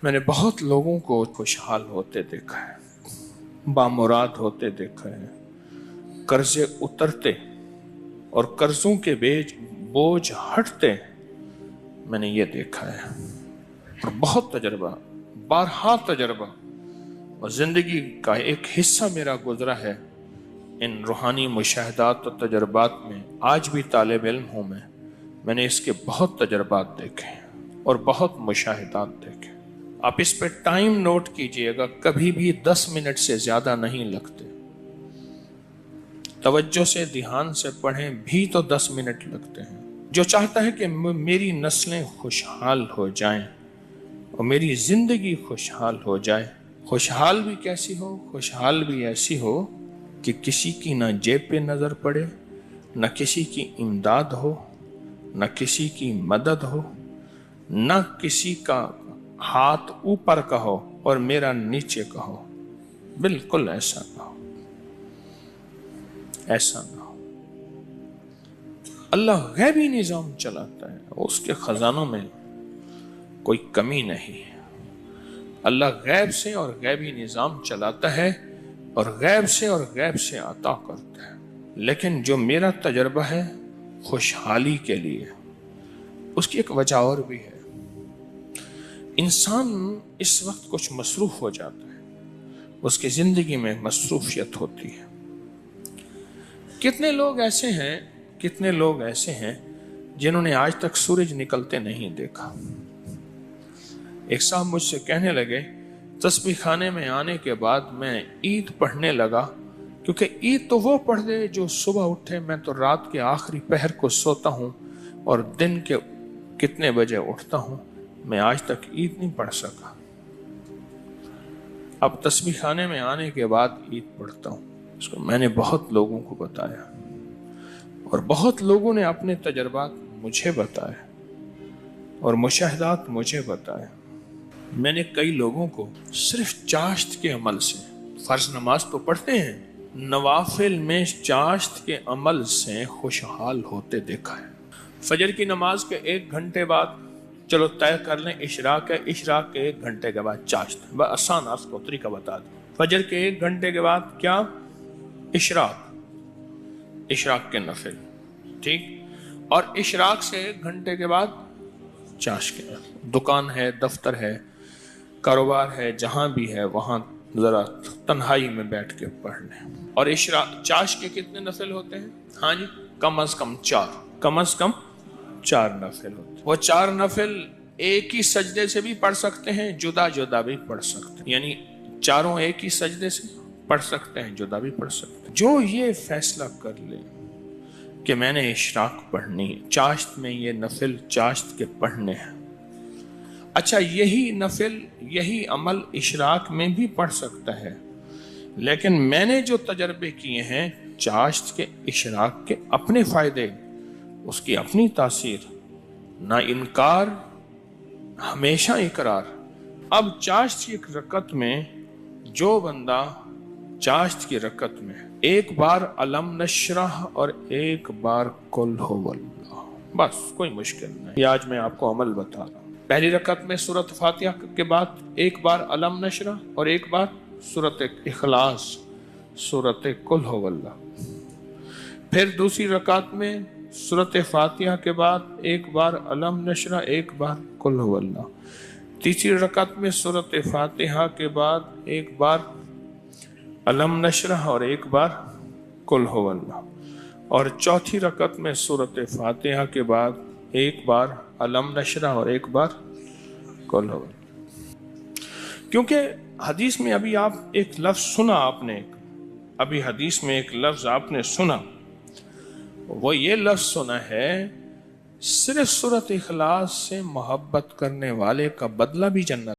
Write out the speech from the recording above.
میں نے بہت لوگوں کو خوشحال ہوتے دیکھا ہے، بامراد ہوتے دیکھا ہے، قرضے اترتے اور قرضوں کے بوجھ ہٹتے میں نے یہ دیکھا ہے، اور بہت تجربہ، بارہا تجربہ اور زندگی کا ایک حصہ میرا گزرا ہے ان روحانی مشاہدات اور تجربات میں۔ آج بھی طالب علم ہوں میں نے اس کے بہت تجربات دیکھے اور بہت مشاہدات دیکھے۔ آپ اس پہ ٹائم نوٹ کیجئے گا، کبھی بھی 10 منٹ سے زیادہ نہیں لگتے۔ توجہ سے دھیان سے پڑھیں بھی تو 10 منٹ لگتے ہیں۔ جو چاہتا ہے کہ میری نسلیں خوشحال ہو جائیں اور میری زندگی خوشحال ہو جائے، خوشحال بھی کیسی ہو؟ خوشحال بھی ایسی ہو کہ کسی کی نہ جیب پہ نظر پڑے، نہ کسی کی امداد ہو، نہ کسی کی مدد ہو، نہ کسی کا ہاتھ اوپر کا ہو اور میرا نیچے کا ہو۔ بالکل ایسا نہ ہو، ایسا نہ ہو۔ اللہ غیبی نظام چلاتا ہے، اس کے خزانوں میں کوئی کمی نہیں ہے۔ اللہ غیب سے اور غیبی نظام چلاتا ہے اور غیب سے عطا کرتا ہے۔ لیکن جو میرا تجربہ ہے خوشحالی کے لیے، اس کی ایک وجہ اور بھی ہے۔ انسان اس وقت کچھ مصروف ہو جاتا ہے، اس کی زندگی میں مصروفیت ہوتی ہے۔ کتنے لوگ ایسے ہیں جنہوں نے آج تک سورج نکلتے نہیں دیکھا۔ ایک صاحب مجھ سے کہنے لگے، تسبیح خانے میں آنے کے بعد میں عید پڑھنے لگا، کیونکہ عید تو وہ پڑھ دے جو صبح اٹھے، میں تو رات کے آخری پہر کو سوتا ہوں اور دن کے کتنے بجے اٹھتا ہوں، میں آج تک عید نہیں پڑھ سکا۔ اب تسبیح خانے میں آنے کے بعد عید پڑھتا ہوں۔ اس کو میں نے بہت لوگوں کو بتایا اور بہت لوگوں نے اپنے تجربات مجھے بتائے اور مشاہدات مجھے بتائے۔ میں نے کئی لوگوں کو صرف چاشت کے عمل سے، فرض نماز تو پڑھتے ہیں، نوافل میں چاشت کے عمل سے خوشحال ہوتے دیکھا ہے۔ فجر کی نماز کے 1 گھنٹے بعد چلو طے کر لیں اشراق ہے، اشراق کے 1 گھنٹے کے بعد چاشت، بس آسان آپ کو طریقہ بتا دیں۔ فجر کے 1 گھنٹے کے بعد کیا؟ اشراق کے نفل، ٹھیک، اور اشراق سے 1 گھنٹے کے بعد چاشت کے نفل۔ دکان ہے، دفتر ہے، کاروبار ہے، جہاں بھی ہے وہاں ذرا تنہائی میں بیٹھ کے پڑھ لیں۔ اور چاشت کے کتنے نفل ہوتے ہیں؟ ہاں جی، کم از کم 4 نفل ہوتے ہیں۔ وہ 4 نفل ایک ہی سجدے سے بھی پڑھ سکتے ہیں، جدا جدا بھی پڑھ سکتے ہیں، یعنی چاروں ایک ہی سجدے سے پڑھ سکتے ہیں، جدا بھی پڑھ سکتے ہیں۔ جو یہ فیصلہ کر لے کہ میں نے اشراق پڑھنی ہے، چاشت میں یہ نفل چاشت کے پڑھنے ہیں، اچھا یہی نفل، یہی عمل اشراق میں بھی پڑھ سکتا ہے، لیکن میں نے جو تجربے کیے ہیں چاشت کے، اشراق کے اپنے فائدے، اس کی اپنی تاثیر، نہ انکار ہمیشہ اقرار۔ اب چاشت کی ایک رکعت میں جو بندہ چاشت کی رکعت میں 1 بار علم نشرح اور 1 بار قل هو اللہ، بس کوئی مشکل نہیں، یہ آج میں آپ کو عمل بتا رہا ہوں۔ پہلی رکعت میں سورۃ فاتحہ کے بعد 1 بار علم نشرح اور 1 بار سورۃ اخلاص، سورۃ قل هو اللہ۔ پھر دوسری رکعت میں سورۃ فاتحہ کے بعد 1 بار علم نشرح، 1 بار قل هو اللہ۔ تیسری رکعت میں سورۃ فاتحہ کے بعد 1 بار علم نشرح اور 1 بار قل هو اللہ۔ اور چوتھی رکعت میں سورۃ فاتحہ کے بعد 1 بار علم نشرح اور 1 بار قل هو اللہ۔ کیونکہ حدیث میں ابھی آپ ایک لفظ سنا، آپ نے ابھی حدیث میں ایک لفظ آپ نے سنا، وہ یہ لفظ سنا ہے، صرف سورۃ اخلاص سے محبت کرنے والے کا بدلہ بھی جنت۔